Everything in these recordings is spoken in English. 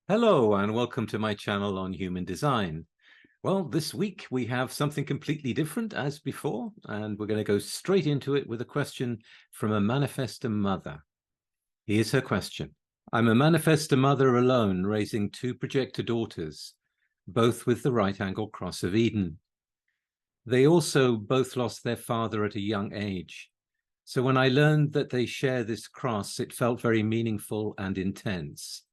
Hello and welcome to my channel on human design. Well, this week we have something completely different as before, and we're going to go straight into it with a question from a Manifestor Mother. Here's her question. I'm a Manifestor Mother alone, raising two Projector Daughters, both with the right angle cross of Eden. They also both lost their father at a young age. So when I learned that they share this cross, it felt very meaningful and intense.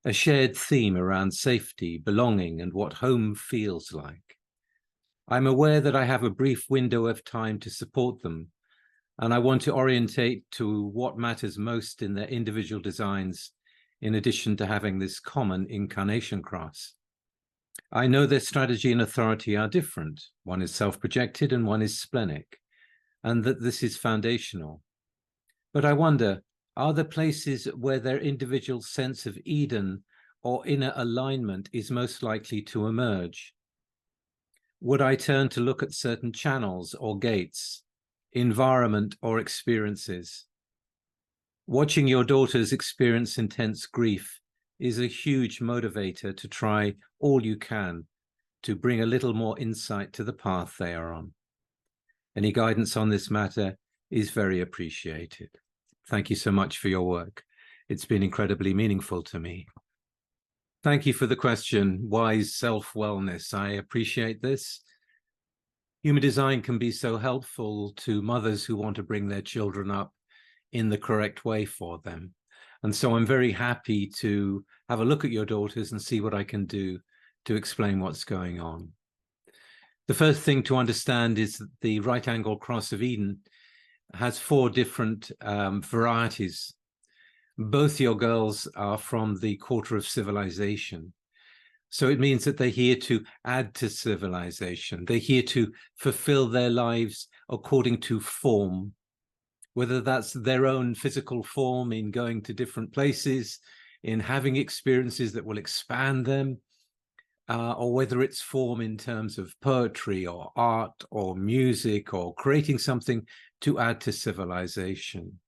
A shared theme around safety, belonging, and what home feels like. I'm aware that I have a brief window of time to support them, and I want to orientate to what matters most in their individual designs, in addition to having this common Incarnation Cross. I know their strategy and authority are different. One is self-projected and one is splenic, and that this is foundational. But I wonder, are there places where their individual sense of Eden or inner alignment is most likely to emerge? Would I turn to look at certain channels or gates, environment or experiences? Watching your daughters experience intense grief is a huge motivator to try all you can to bring a little more insight to the path they are on. Any guidance on this matter is very appreciated. Thank you so much for your work. It's been incredibly meaningful to me. Thank you for the question, wise self-wellness. I appreciate this. Human design can be so helpful to mothers who want to bring their children up in the correct way for them. And so I'm very happy to have a look at your daughters and see what I can do to explain what's going on. The first thing to understand is that the right angle cross of Eden has four different varieties. Both your girls are from the quarter of civilization. So it means that they're here to add to civilization. They're here to fulfill their lives according to form, whether that's their own physical form in going to different places, in having experiences that will expand them, or whether it's form in terms of poetry or art or music or creating something to add to civilization.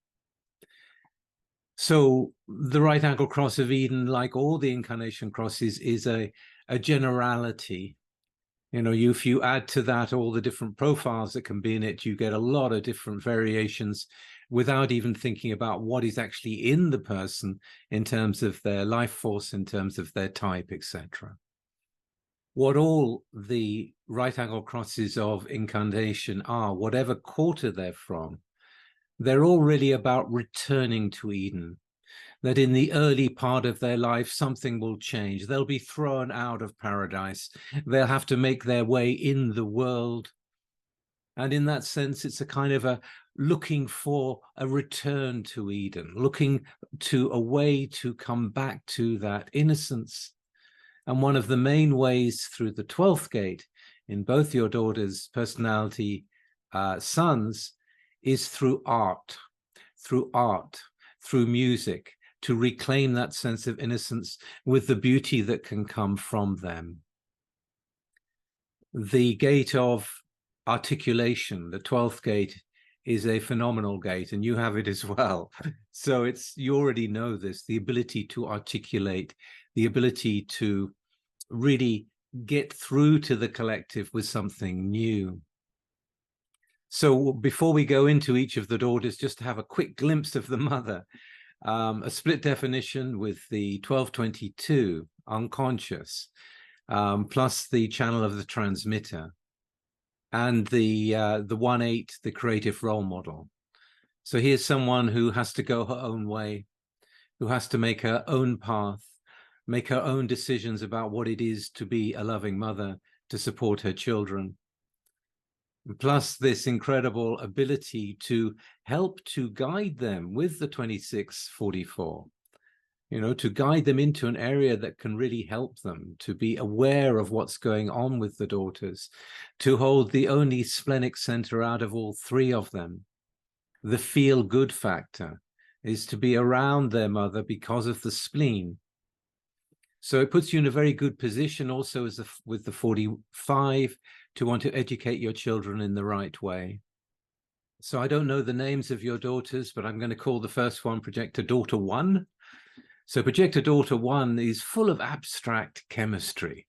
So the right angle cross of Eden, like all the incarnation crosses, is a generality. You know, if you add to that all the different profiles that can be in it, you get a lot of different variations without even thinking about what is actually in the person in terms of their life force, in terms of their type, etc. What all the right angle crosses of incarnation are, whatever quarter they're from, they're all really about returning to Eden. That in the early part of their life, something will change. They'll be thrown out of paradise. They'll have to make their way in the world. And in that sense, it's a kind of a looking for a return to Eden, looking to a way to come back to that innocence. And one of the main ways through the 12th gate in both your daughters' personality sons is through art, through music, to reclaim that sense of innocence with the beauty that can come from them. The gate of articulation, the 12th gate, is a phenomenal gate, and you have it as well. So you already know this, the ability to articulate, the ability to really get through to the collective with something new. So before we go into each of the daughters, just to have a quick glimpse of the mother, a split definition with the 1222 unconscious, plus the channel of the transmitter, and the 1-8, the creative role model. So here's someone who has to go her own way, who has to make her own path, make her own decisions about what it is to be a loving mother, to support her children. Plus this incredible ability to help to guide them with the 2644, you know, to guide them into an area that can really help them, to be aware of what's going on with the daughters, to hold the only splenic center out of all three of them. The feel-good factor is to be around their mother because of the spleen. So it puts you in a very good position also as with the 45 to want to educate your children in the right way. So I don't know the names of your daughters, but I'm going to call the first one Projector Daughter 1. So Projector Daughter 1 is full of abstract chemistry.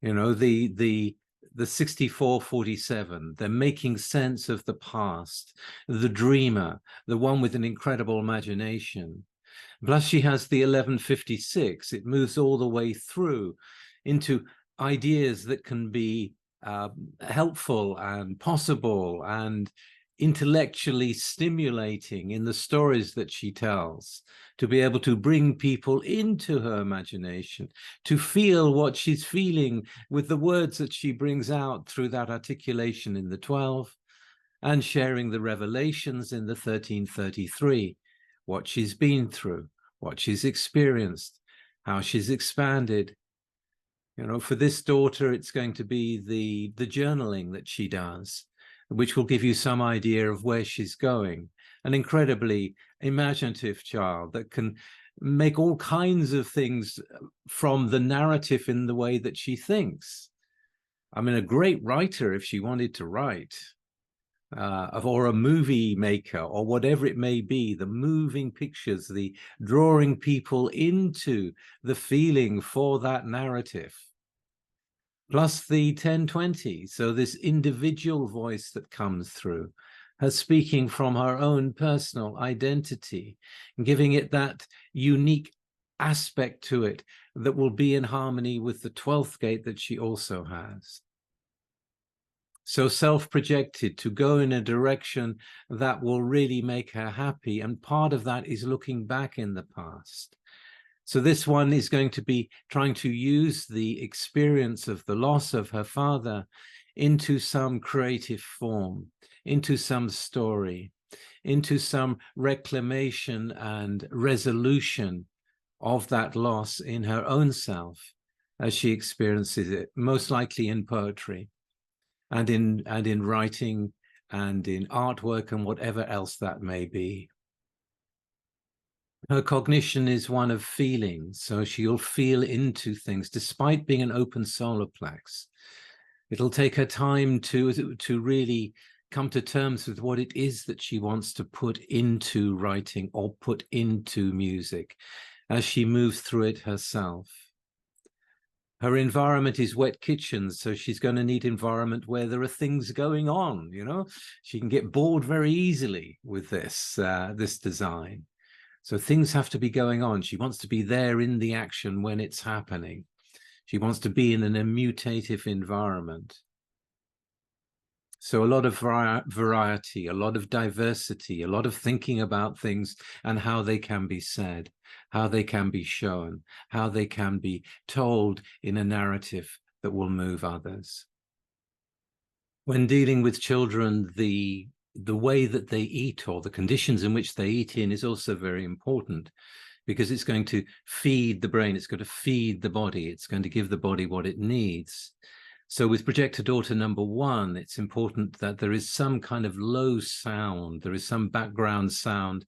You know, the 6447, they're making sense of the past, the dreamer, the one with an incredible imagination. Plus she has the 1156. It moves all the way through into ideas that can be helpful and possible and intellectually stimulating in the stories that she tells, to be able to bring people into her imagination, to feel what she's feeling with the words that she brings out through that articulation in the 12, and sharing the revelations in the 1333, what she's been through, what she's experienced, how she's expanded. You know, for this daughter, it's going to be the journaling that she does, which will give you some idea of where she's going. An incredibly imaginative child that can make all kinds of things from the narrative in the way that she thinks. I mean, a great writer, if she wanted to write, or a movie maker, or whatever it may be, the moving pictures, the drawing people into the feeling for that narrative. Plus the 1020, so this individual voice that comes through, her speaking from her own personal identity, and giving it that unique aspect to it that will be in harmony with the 12th gate that she also has. So self-projected, to go in a direction that will really make her happy, and part of that is looking back in the past. So this one is going to be trying to use the experience of the loss of her father into some creative form, into some story, into some reclamation and resolution of that loss in her own self as she experiences it, most likely in poetry and in writing and in artwork and whatever else that may be. Her cognition is one of feeling, so she'll feel into things despite being an open solar plex. It'll take her time to really come to terms with what it is that she wants to put into writing or put into music as she moves through it herself. Her environment is wet kitchens, so she's going to need environment where there are things going on, you know. She can get bored very easily with this design. So things have to be going on. She wants to be there in the action when it's happening. She wants to be in an immutative environment. So a lot of variety, a lot of diversity, a lot of thinking about things and how they can be said, how they can be shown, how they can be told in a narrative that will move others. When dealing with children, the way that they eat, or the conditions in which they eat in, is also very important, because it's going to feed the brain, it's going to feed the body, it's going to give the body what it needs. So with Projector Daughter number 1, it's important that there is some kind of low sound, there is some background sound.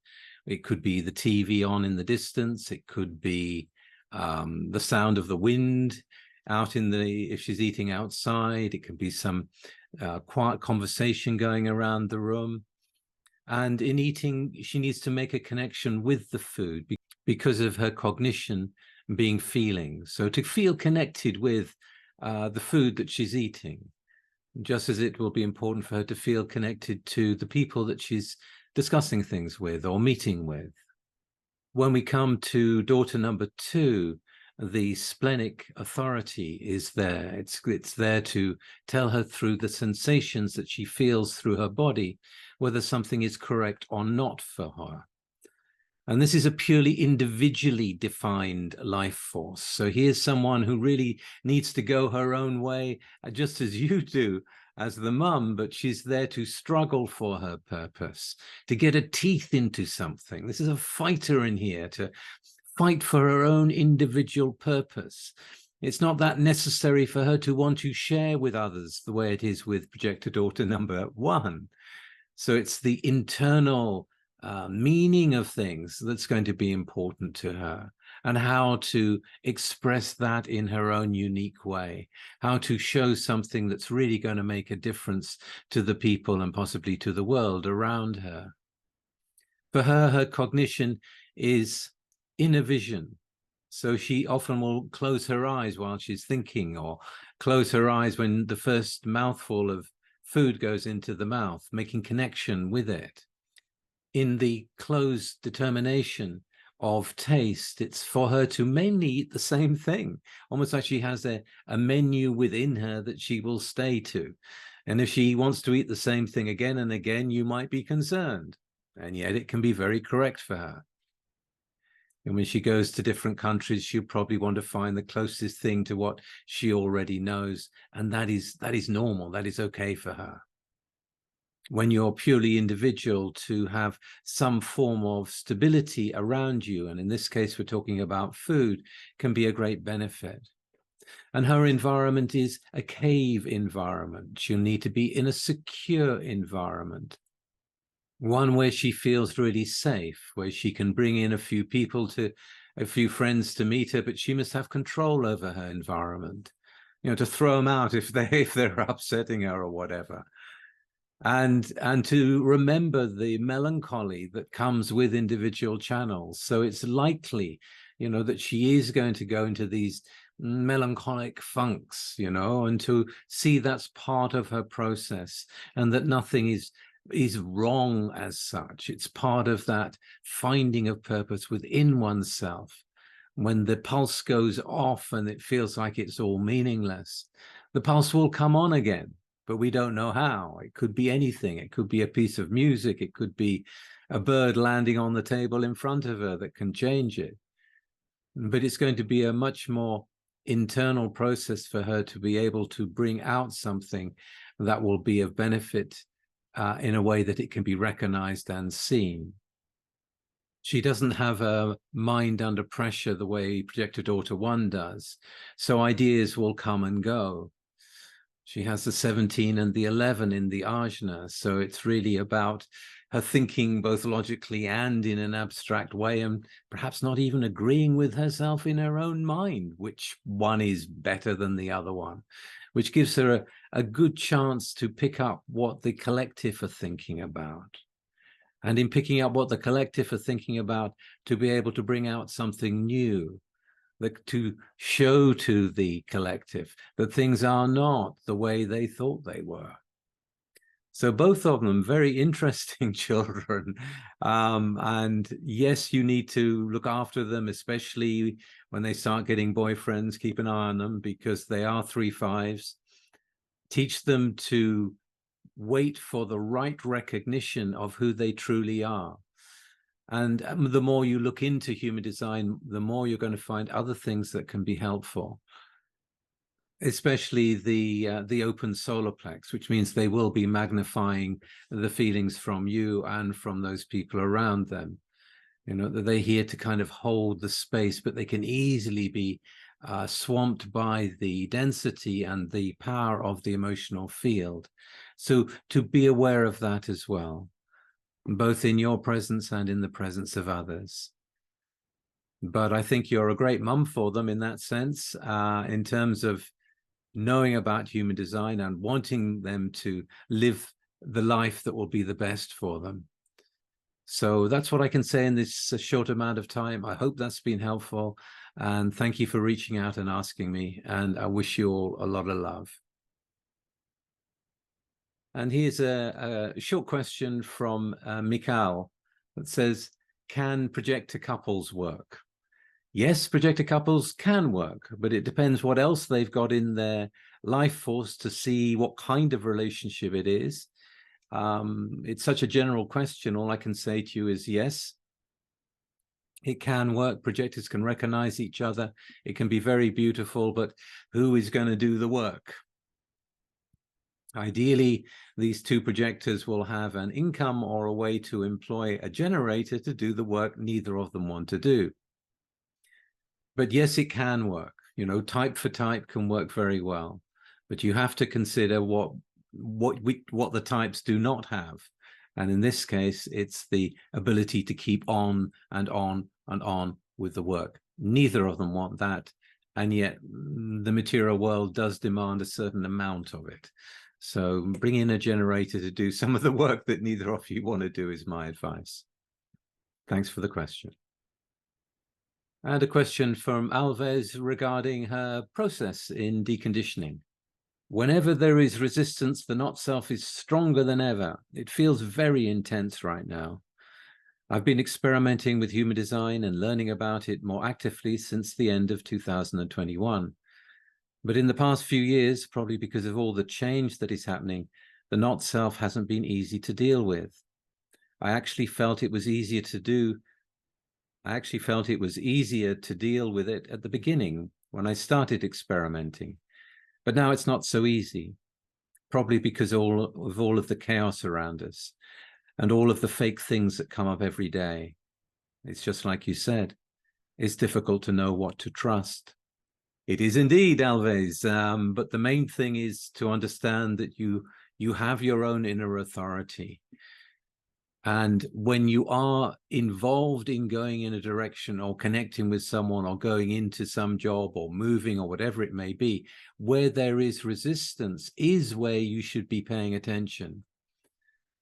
It could be the TV on in the distance, it could be the sound of the wind out in if she's eating outside, it could be some quiet conversation going around the room. And in eating, she needs to make a connection with the food because of her cognition being feeling. So to feel connected with the food that she's eating, just as it will be important for her to feel connected to the people that she's discussing things with or meeting with. When we come to daughter number 2, the splenic authority is there. It's there to tell her through the sensations that she feels through her body, whether something is correct or not for her. And this is a purely individually defined life force. So here's someone who really needs to go her own way, just as you do as the mum, but she's there to struggle for her purpose, to get her teeth into something. This is a fighter in here, to fight for her own individual purpose. It's not that necessary for her to want to share with others the way it is with Projector Daughter number 1. So it's the internal meaning of things that's going to be important to her, and how to express that in her own unique way, how to show something that's really going to make a difference to the people and possibly to the world around her. For her, her cognition is inner vision. So she often will close her eyes while she's thinking, or close her eyes when the first mouthful of food goes into the mouth, making connection with it. In the closed determination of taste, it's for her to mainly eat the same thing, almost like she has a menu within her that she will stay to. And if she wants to eat the same thing again and again, you might be concerned. And yet it can be very correct for her. And when she goes to different countries, she'll probably want to find the closest thing to what she already knows. And that is normal. That is okay for her. When you're purely individual, to have some form of stability around you, and in this case, we're talking about food, can be a great benefit. And her environment is a cave environment. She'll need to be in a secure environment, one where she feels really safe, where she can bring in a few friends to meet her, but she must have control over her environment, to throw them out if they're upsetting her or whatever. And to remember the melancholy that comes with individual channels. So it's likely, that she is going to go into these melancholic funks, and to see that's part of her process, and that nothing is wrong as such. It's part of that finding of purpose within oneself. When the pulse goes off and it feels like it's all meaningless, the pulse will come on again, but we don't know how. It could be anything. It could be a piece of music. It could be a bird landing on the table in front of her that can change it. But it's going to be a much more internal process for her to be able to bring out something that will be of benefit in a way that it can be recognized and seen. She doesn't have a mind under pressure the way Projector Daughter 1 does. So ideas will come and go. She has the 17 and the 11 in the ajna. So it's really about her thinking both logically and in an abstract way, and perhaps not even agreeing with herself in her own mind, which one is better than the other one, which gives her a good chance to pick up what the collective are thinking about. And in picking up what the collective are thinking about, to be able to bring out something new, to show to the collective that things are not the way they thought they were. So both of them, very interesting children. And yes, you need to look after them, especially when they start getting boyfriends. Keep an eye on them, because they are 3/5s. Teach them to wait for the right recognition of who they truly are. And the more you look into human design, the more you're going to find other things that can be helpful, especially the open solar plex, which means they will be magnifying the feelings from you and from those people around them. That they're here to kind of hold the space, but they can easily be swamped by the density and the power of the emotional field. So to be aware of that as well, both in your presence and in the presence of others. But I think you're a great mum for them in that sense, in terms of knowing about human design and wanting them to live the life that will be the best for them. So that's what I can say in this short amount of time. I hope that's been helpful. And thank you for reaching out and asking me. And I wish you all a lot of love. And here's a short question from Mikhail that says, can projector couples work? Yes, projector couples can work, but it depends what else they've got in their life force to see what kind of relationship it is. It's such a general question. All I can say to you is yes, it can work. Projectors can recognize each other. It can be very beautiful, but who is going to do the work? Ideally, these two projectors will have an income or a way to employ a generator to do the work neither of them want to do. But yes, it can work. Type for type can work very well, but you have to consider what the types do not have. And in this case, it's the ability to keep on and on and on with the work. Neither of them want that. And yet the material world does demand a certain amount of it. So bring in a generator to do some of the work that neither of you want to do is my advice. Thanks for the question. And a question from Alves regarding her process in deconditioning. Whenever there is resistance, the NotSelf is stronger than ever. It feels very intense right now. I've been experimenting with human design and learning about it more actively since the end of 2021. But in the past few years, probably because of all the change that is happening, the NotSelf hasn't been easy to deal with. I actually felt it was easier to deal with it at the beginning when I started experimenting. But now it's not so easy, probably because of all of the chaos around us and all of the fake things that come up every day. It's just like you said, it's difficult to know what to trust. It is indeed, Alves, but the main thing is to understand that you have your own inner authority. And when you are involved in going in a direction or connecting with someone or going into some job or moving or whatever it may be, where there is resistance is where you should be paying attention.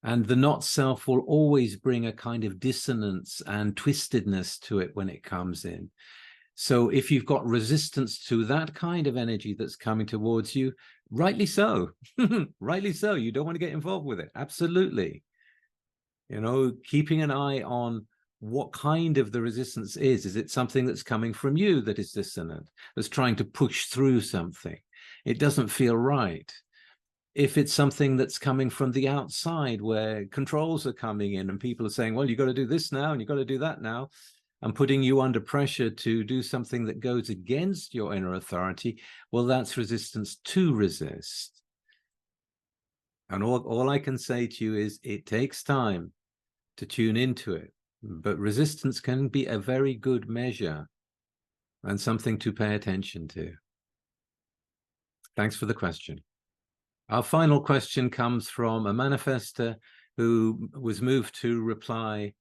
And the not-self will always bring a kind of dissonance and twistedness to it when it comes in. So if you've got resistance to that kind of energy that's coming towards you, rightly so, rightly so, you don't want to get involved with it. Absolutely. You know, keeping an eye on what kind of the resistance is. Is it something that's coming from you that is dissonant, that's trying to push through something? It doesn't feel right. If it's something that's coming from the outside where controls are coming in and people are saying, well, you've got to do this now and you've got to do that now, and putting you under pressure to do something that goes against your inner authority, well, that's resistance to resist. And all I can say to you is it takes time to tune into it, but resistance can be a very good measure and something to pay attention to. Thanks for the question. Our final question comes from a manifestor who was moved to reply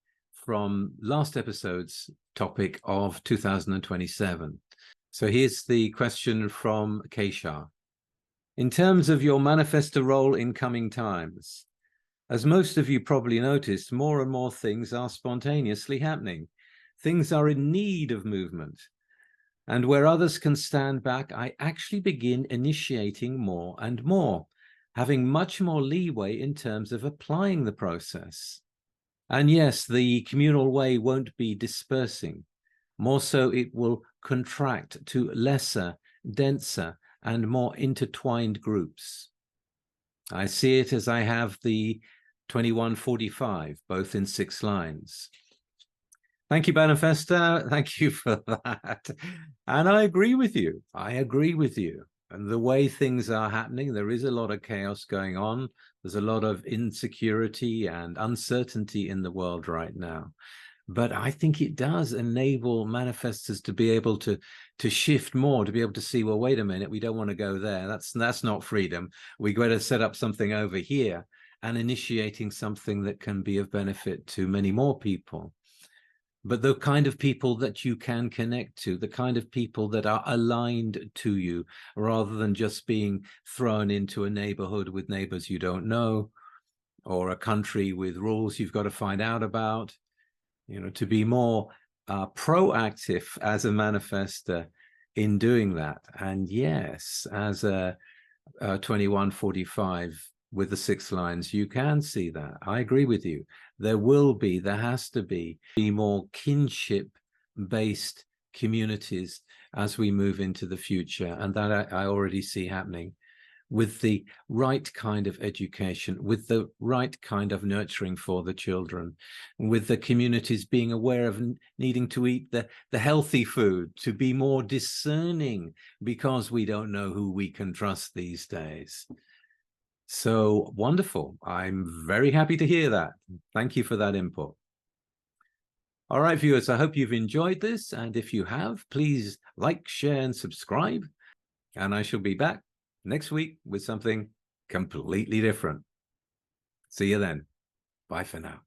from last episode's topic of 2027. So here's the question from Keisha. In terms of your manifestor role in coming times, as most of you probably noticed, more and more things are spontaneously happening. Things are in need of movement. And where others can stand back, I actually begin initiating more and more, having much more leeway in terms of applying the process. And yes, the communal way won't be dispersing. More so, it will contract to lesser, denser, and more intertwined groups. I see it as I have the 2145, both in 6 lines. Thank you, Manifestor. Thank you for that. And I agree with you. I agree with you. And the way things are happening, there is a lot of chaos going on. There's a lot of insecurity and uncertainty in the world right now. But I think it does enable manifestors to be able to shift more, to be able to see, well, wait a minute, we don't want to go there. That's not freedom. We got to set up something over here, and initiating something that can be of benefit to many more people. But the kind of people that you can connect to, the kind of people that are aligned to you, rather than just being thrown into a neighborhood with neighbors you don't know, or a country with rules you've got to find out about, you know, to be more proactive as a manifestor in doing that. And yes, as a 2145 with the 6 lines, you can see that. I agree with you. There has to be more kinship-based communities as we move into the future. And that I already see happening with the right kind of education, with the right kind of nurturing for the children, with the communities being aware of needing to eat the healthy food, to be more discerning, because we don't know who we can trust these days. So wonderful. I'm very happy to hear that. Thank you for that input. All right, viewers, I hope you've enjoyed this. And if you have, please like, share, and subscribe. And I shall be back next week with something completely different. See you then. Bye for now.